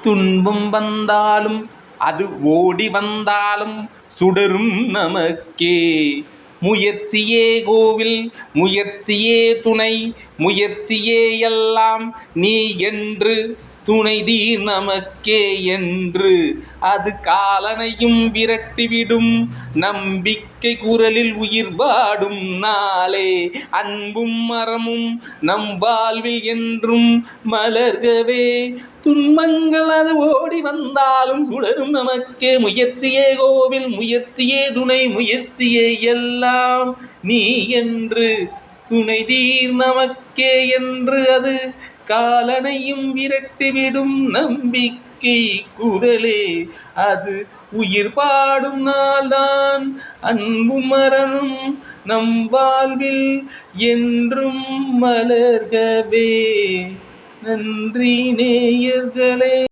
துன்பம் வந்தாலும் அது ஓடி வந்தாலும் சுடரும் நமக்கே. முயற்சியே கோவில், முயற்சியே துணை, முயற்சியே எல்லாம் நீ என்று துணைதீர் நமக்கே என்று அது காலனையும் விரட்டிவிடும். நம்பிக்கை குரலில் உயிர் வாடும் நாளே, அன்பும் மரமும் நம் வாழ்வில் என்றும் மலர்கவே. துன்பங்கள் அது ஓடி வந்தாலும் சுடரும் நமக்கே. முயற்சியே கோவில், முயற்சியே துணை, முயற்சியே எல்லாம் நீ என்று துணைதீர் நமக்கே என்று அது காலனையும் விரட்டிவிடும். நம்பிக்கை குரலே அது உயிர் பாடும் நாள்தான். அன்பும் மரணும் நம் வாழ்வில் என்றும் மலர்கவே. நன்றி நேயர்களே.